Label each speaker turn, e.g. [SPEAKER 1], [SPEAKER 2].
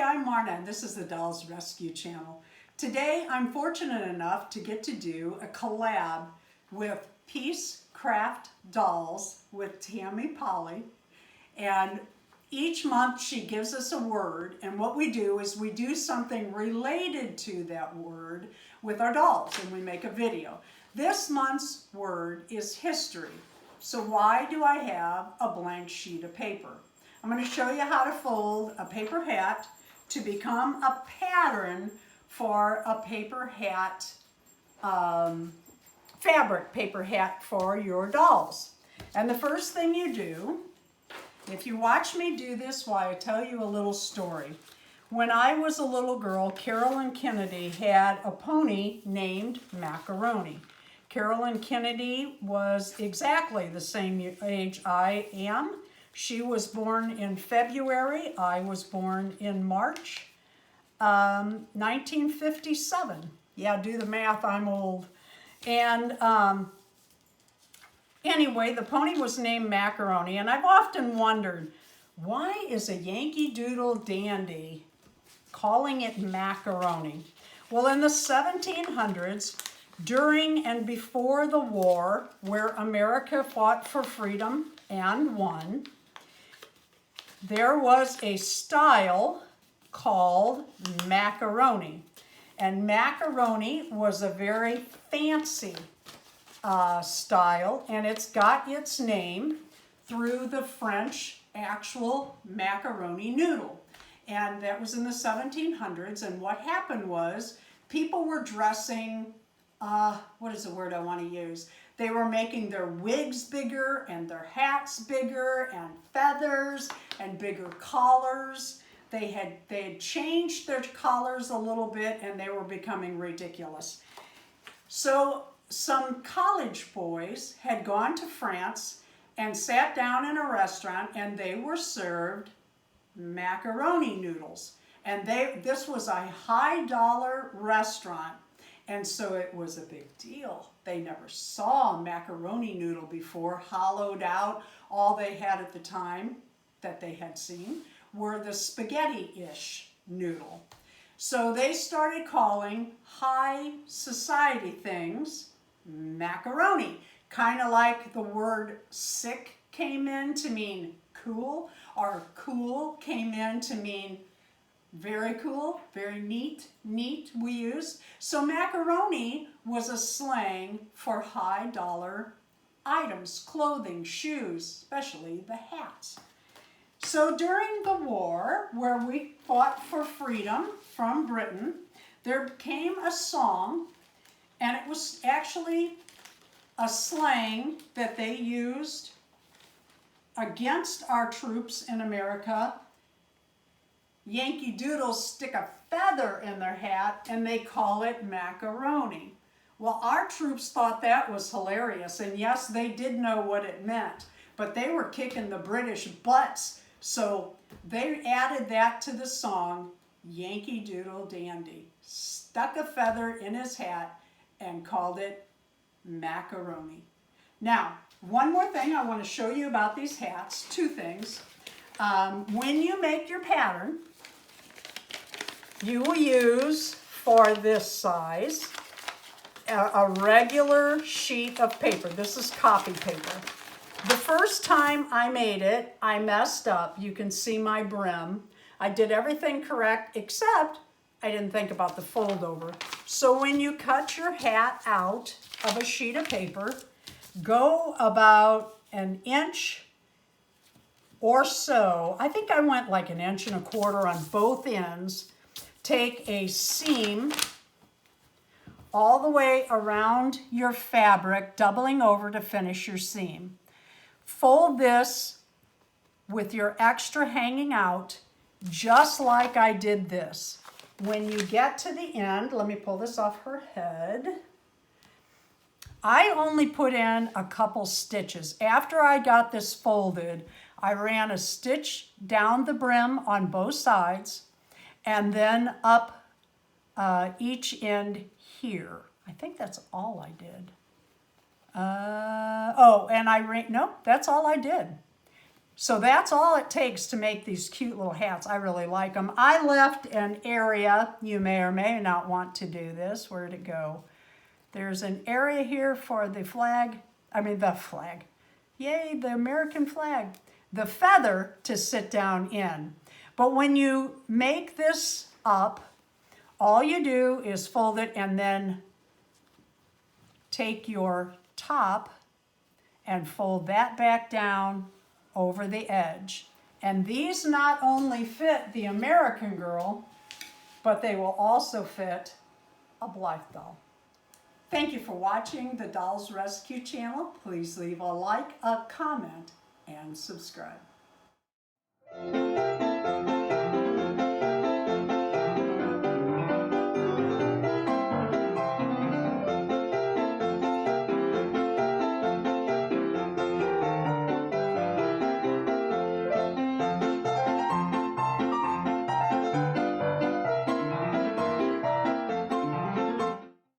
[SPEAKER 1] I'm Marna, and this is the Dolls Rescue Channel. Today, I'm fortunate enough to get to do a collab with Peace Craft Dolls with Tammy Powley. And each month she gives us a word, and what we do is we do something related to that word with our dolls, and we make a video. This month's word is history. So why do I have a blank sheet of paper? I'm going to show you how to fold a paper hat to become a pattern for a paper hat, fabric paper hat for your dolls. And the first thing you do, if you watch me do this while I tell you a little story. When I was a little girl, Carolyn Kennedy had a pony named Macaroni. Carolyn Kennedy was exactly the same age I am. She was born in February. I was born in March, 1957. Yeah, do the math, I'm old. And anyway, the pony was named Macaroni, and I've often wondered, why is a Yankee Doodle Dandy calling it Macaroni? Well, in the 1700s, during and before the war, where America fought for freedom and won, there was a style called macaroni. And macaroni was a very fancy style, and it's got its name through the French actual macaroni noodle. And that was in the 1700s, and what happened was people were dressing, what is the word I want to use? They were making their wigs bigger and their hats bigger and feathers and bigger collars. They had changed their collars a little bit, and they were becoming ridiculous. So some college boys had gone to France and sat down in a restaurant, and they were served macaroni noodles. And this was a high-dollar restaurant, and so it was a big deal. They never saw a macaroni noodle before, hollowed out. All they had at the time that they had seen were the spaghetti-ish noodle. So they started calling high society things macaroni, kind of like the word sick came in to mean cool, or cool came in to mean very cool, very neat we used. So macaroni was a slang for high dollar items, clothing, shoes, especially the hats. So during the war, where we fought for freedom from Britain, there came a song, and it was actually a slang that they used against our troops in America. Yankee Doodles stick a feather in their hat, and they call it macaroni. Well, our troops thought that was hilarious, and yes, they did know what it meant, but they were kicking the British butts, so they added that to the song, Yankee Doodle Dandy, stuck a feather in his hat and called it macaroni. Now, one more thing I want to show you about these hats, two things. When you make your pattern, you will use, for this size, a regular sheet of paper. This is copy paper. The first time I made it, I messed up. You can see my brim. I did everything correct, except I didn't think about the fold over. So when you cut your hat out of a sheet of paper, go about an inch or so. I think I went like 1.25 inches on both ends. Take a seam all the way around your fabric, doubling over to finish your seam. Fold this with your extra hanging out, just like I did this. When you get to the end, let me pull this off her head. I only put in a couple stitches. After I got this folded, I ran a stitch down the brim on both sides, and then up each end here. I think that's all I did. No, that's all I did. So that's all it takes to make these cute little hats. I really like them. I left an area, you may or may not want to do this. Where'd it go? There's an area here for the flag, yay, the American flag, the feather to sit down in. But when you make this up, all you do is fold it and then take your top and fold that back down over the edge. And these not only fit the American Girl, but they will also fit a Blythe doll. Thank you for watching the Dolls Rescue channel. Please leave a like, a comment, and subscribe.